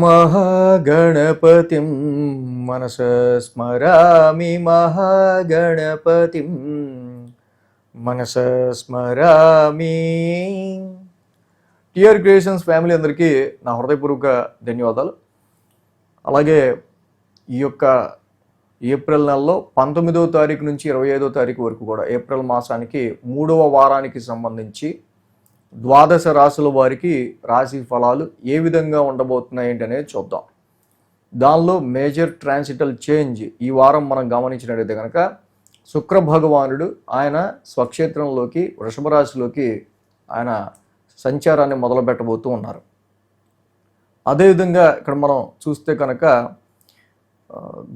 महागणपतिं मनसा स्मरामि महागणपतिं మనసా స్మరామి. TR creations family అందరికీ నా హృదయపూర్వక ధన్యవాదాలు. అలాగే ఈ యొక్క ఏప్రిల్ నెలలో 19వ తారీఖు నుంచి 25వ తారీఖు వరకు కూడా ఏప్రిల్ మాసానికి 3వ వారానికి సంబంధించి ద్వాదశ రాశుల వారికి రాశి ఫలాలు ఏ విధంగా ఉండబోతున్నాయి అనేది చూద్దాం. దానిలో మేజర్ ట్రాన్సిటల్ చేంజ్ ఈ వారం మనం గమనించినట్లయితే కనుక శుక్ర భగవానుడు ఆయన స్వక్షేత్రంలోకి వృషభ రాశిలోకి ఆయన సంచారాన్ని మొదలు పెట్టబోతూ ఉన్నారు. అదేవిధంగా ఇక్కడ మనం చూస్తే కనుక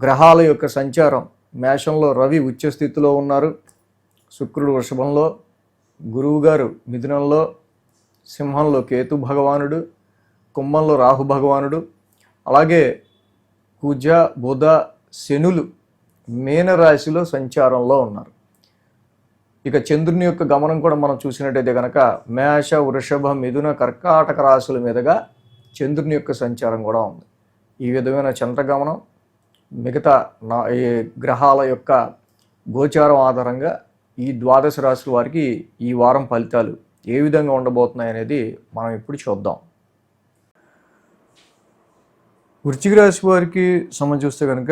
గ్రహాల యొక్క సంచారం మేషంలో రవి ఉచ్చ స్థితిలో ఉన్నారు, శుక్రుడు వృషభంలో, గురువు గారు మిథునంలో, సింహంలో కేతు భగవానుడు, కుంభంలో రాహు భగవానుడు, అలాగే కుజ బుధ శనులు మీనరాశిలో సంచారంలో ఉన్నారు. ఇక చంద్రుని యొక్క గమనం కూడా మనం చూసినట్టయితే కనుక మేష వృషభ మిథున కర్కాటక రాశుల మీదుగా చంద్రుని యొక్క సంచారం కూడా ఉంది. ఈ విధమైన చంద్రగమనం మిగతా ఈ గ్రహాల యొక్క గోచారం ఆధారంగా ఈ ద్వాదశ రాశుల వారికి ఈ వారం ఫలితాలు ఏ విధంగా ఉండబోతున్నాయి అనేది మనం ఇప్పుడు చూద్దాం. వృశ్చిక రాశి వారికి సంబంధించి చూస్తే కనుక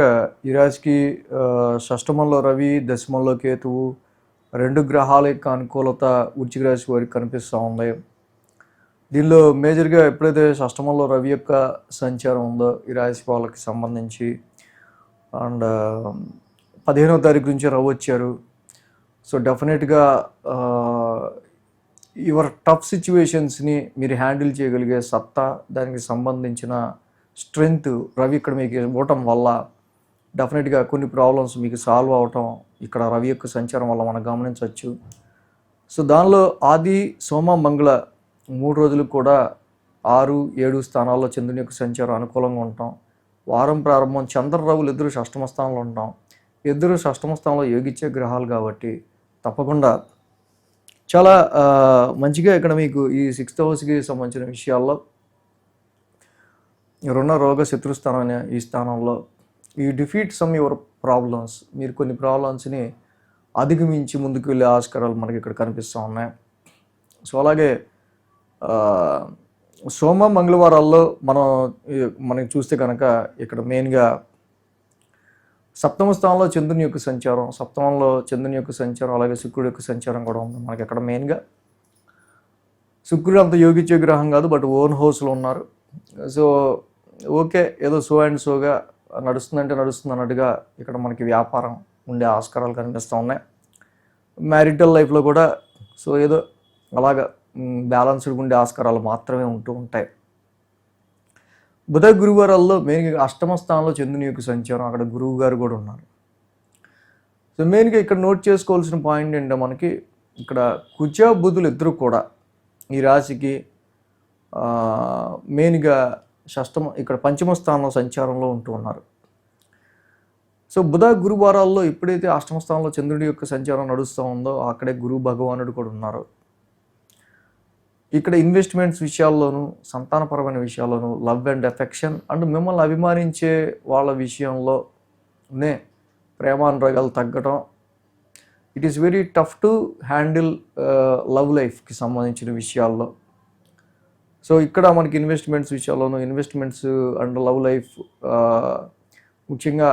ఈ రాశికి షష్టమంలో రవి, దశమంలో కేతువు, రెండు గ్రహాల యొక్క అనుకూలత వృశ్చిక రాశి వారికి కనిపిస్తూ ఉంది. దీనిలో మేజర్గా ఎప్పుడైతే షష్టమంలో రవి యొక్క సంచారం ఉందో ఈ రాశి వాళ్ళకి సంబంధించి అండ్ 15వ తారీఖు నుంచి రవి వచ్చారు. సో డెఫినెట్గా యువర్ టఫ్ సిచ్యువేషన్స్ని మీరు హ్యాండిల్ చేయగలిగే సత్తా, దానికి సంబంధించిన స్ట్రెంగ్త్ రవి ఇక్కడ మీకు ఇవ్వటం వల్ల డెఫినెట్గా కొన్ని ప్రాబ్లమ్స్ మీకు సాల్వ్ అవటం ఇక్కడ రవి యొక్క సంచారం వల్ల మనం గమనించవచ్చు. సో దానిలో ఆది సోమ మంగళ 3 రోజులు కూడా 6, 7 స్థానాల్లో చంద్రుని యొక్క సంచారం అనుకూలంగా ఉంటాం. వారం ప్రారంభం చంద్రరావులు ఇద్దరు షష్టమ స్థానంలో ఉంటాం. ఇద్దరు షష్టమ స్థానంలో యోగిచ్చే గ్రహాలు కాబట్టి తప్పకుండా చాలా మంచిగా ఇక్కడ మీకు ఈ 6th హౌస్కి సంబంధించిన విషయాల్లో రుణ రోగ శత్రుస్థానం అనే ఈ స్థానంలో ఈ డిఫీట్ సమ్ యువర్ ప్రాబ్లమ్స్, మీరు కొన్ని ప్రాబ్లమ్స్ని అధిగమించి ముందుకు వెళ్ళే ఆస్కారాలు మనకి ఇక్కడ కనిపిస్తూ ఉన్నాయి. సో అలాగే సోమ మంగళవారాల్లో మనకి చూస్తే కనుక ఇక్కడ మెయిన్గా సప్తమ స్థానంలో చంద్రుని యొక్క సంచారం, సప్తమంలో చంద్రుని యొక్క సంచారం, అలాగే శుక్రుడి యొక్క సంచారం కూడా ఉంది మనకి. అక్కడ మెయిన్గా శుక్రుడు అంత యోగిచ్చే గ్రహం కాదు, బట్ ఓన్ హౌస్లో ఉన్నారు. సో ఓకే, ఏదో సో అండ్ సోగా నడుస్తుందంటే నడుస్తుంది అన్నట్టుగా ఇక్కడ మనకి వ్యాపారం ఉండే ఆస్కారాలు కనిపిస్తూ ఉన్నాయి. మ్యారిటల్ లైఫ్లో కూడా సో ఏదో అలాగా బ్యాలెన్స్డ్గా ఉండే ఆస్కారాలు మాత్రమే ఉంటూ ఉంటాయి. బుధ గురువారాల్లో మెయిన్గా అష్టమ స్థానంలో చంద్రుని యొక్క సంచారం, అక్కడ గురువు గారు కూడా ఉన్నారు. సో మెయిన్గా ఇక్కడ నోట్ చేసుకోవాల్సిన పాయింట్ ఏంటంటే మనకి ఇక్కడ కుజ బుధులు ఇద్దరు కూడా ఈ రాశికి మెయిన్గా ఇక్కడ పంచమ స్థానంలో సంచారంలో ఉంటూ ఉన్నారు. సో బుధ గురువారాల్లో ఎప్పుడైతే అష్టమ స్థానంలో చంద్రుడి యొక్క సంచారం నడుస్తూ ఉందో అక్కడే గురు భగవానుడు కూడా ఉన్నారు. ఇక్కడ ఇన్వెస్ట్మెంట్స్ విషయాల్లోనూ, సంతానపరమైన విషయాల్లోనూ, లవ్ అండ్ ఎఫెక్షన్ అండ్ మిమ్మల్ని అభిమానించే వాళ్ళ విషయంలోనే ప్రేమానురాగాలు తగ్గటం, it is very tough to handle love లైఫ్కి సంబంధించిన విషయాల్లో. సో ఇక్కడ మనకి ఇన్వెస్ట్మెంట్స్ విషయాల్లోనూ, ఇన్వెస్ట్మెంట్స్ అండ్ లవ్ లైఫ్, ముఖ్యంగా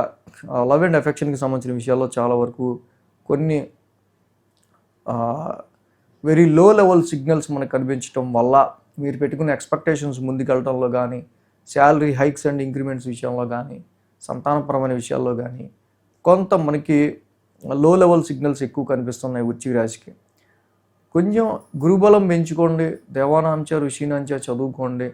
లవ్ అండ్ ఎఫెక్షన్కి సంబంధించిన విషయాల్లో చాలా వరకు కొన్ని వెరీ లో లెవెల్ సిగ్నల్స్ మనకు కనిపించడం వల్ల మీరు పెట్టుకున్న ఎక్స్పెక్టేషన్స్ ముందుకెళ్ళటంలో కానీ, శాలరీ హైక్స్ అండ్ ఇంక్రిమెంట్స్ విషయంలో కానీ, సంతానపరమైన విషయాల్లో కానీ కొంత మనకి లో లెవెల్ సిగ్నల్స్ ఎక్కువ కనిపిస్తున్నాయి వృశ్చిక రాశికి. కొంచెం గురుబలం పెంచుకోండి, దేవానాంచ ఋషినాంచ చదువుకోండి.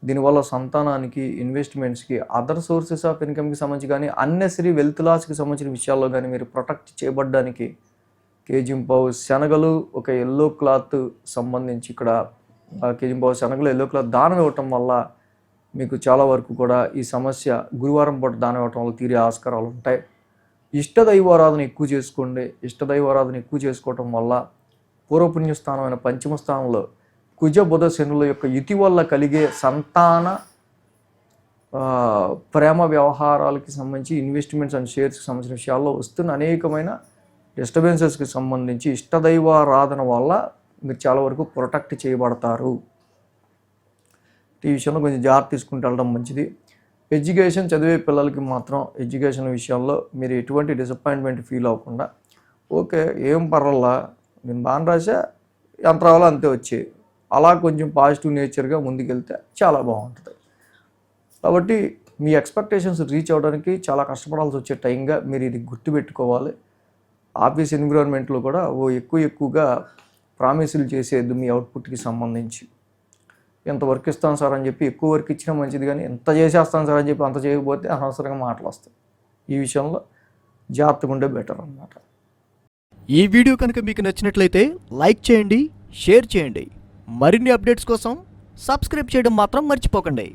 దీనివల్ల సంతానానికి, ఇన్వెస్ట్మెంట్స్కి, అదర్ సోర్సెస్ ఆఫ్ ఇన్కమ్కి సంబంధించి కానీ, అన్నెసరీ వెల్త్ లాస్కి సంబంధించిన విషయాల్లో కానీ మీరు ప్రొటెక్ట్ చేయబడ్డానికి కేజింపావు శనగలు, ఒక ఎల్లో క్లాత్ సంబంధించి ఇక్కడ కేజింపావు శనగలు, ఎల్లో క్లాత్ దానం ఇవ్వటం వల్ల మీకు చాలా వరకు కూడా ఈ సమస్య గురువారం పాటు దానం ఇవ్వటం వల్ల తీరే ఆస్కారాలు ఉంటాయి. ఇష్టదైవారాధన ఎక్కువ చేసుకోండి. ఇష్టదైవారాధన ఎక్కువ చేసుకోవటం వల్ల పూర్వపుణ్య స్థానమైన పంచమ స్థానంలో కుజ బుధ శనుల యొక్క యుతి వల్ల కలిగే సంతాన ప్రేమ వ్యవహారాలకి సంబంధించి ఇన్వెస్ట్మెంట్స్ అండ్ షేర్స్కి సంబంధించిన విషయాల్లో వస్తున్న అనేకమైన డిస్టర్బెన్సెస్కి సంబంధించి ఇష్టదైవారాధన వల్ల మీరు చాలా వరకు ప్రొటెక్ట్ చేయబడతారు. ఈ విషయంలో కొంచెం జాగ్రత్త తీసుకుంటూ వెళ్ళడం మంచిది. ఎడ్యుకేషన్ చదివే పిల్లలకి మాత్రం ఎడ్యుకేషన్ విషయంలో మీరు ఎటువంటి డిసప్పాయింట్మెంట్ ఫీల్ అవ్వకుండా, ఓకే ఏం పర్వాలా నేను బాగా రాసా, ఎంత రావాలో అంతే వచ్చాయి, అలా కొంచెం పాజిటివ్ నేచర్గా ముందుకెళ్తే చాలా బాగుంటుంది. కాబట్టి మీ ఎక్స్పెక్టేషన్స్ రీచ్ అవ్వడానికి చాలా కష్టపడాల్సి వచ్చే టైంగా మీరు ఇది గుర్తుపెట్టుకోవాలి. ఆఫీస్ ఎన్విరాన్మెంట్లో కూడా ఎక్కువగా ప్రామిసులు చేసేది మీ అవుట్పుట్కి సంబంధించి. ఎంత వర్క్ ఇస్తాను సార్ అని చెప్పి ఎక్కువ వర్క్ ఇచ్చినా మంచిది, కానీ ఎంత చేసేస్తాను సార్ అని చెప్పి అంత చేయకపోతే అనవసరంగా మాటలు వస్తాయి. ఈ విషయంలో జాగ్రత్తగా ఉండే బెటర్ అన్నమాట. ఈ వీడియో కనుక మీకు నచ్చినట్లయితే లైక్ చేయండి, షేర్ చేయండి. మరిన్ని అప్డేట్స్ కోసం సబ్స్క్రైబ్ చేయడం మాత్రం మర్చిపోకండి.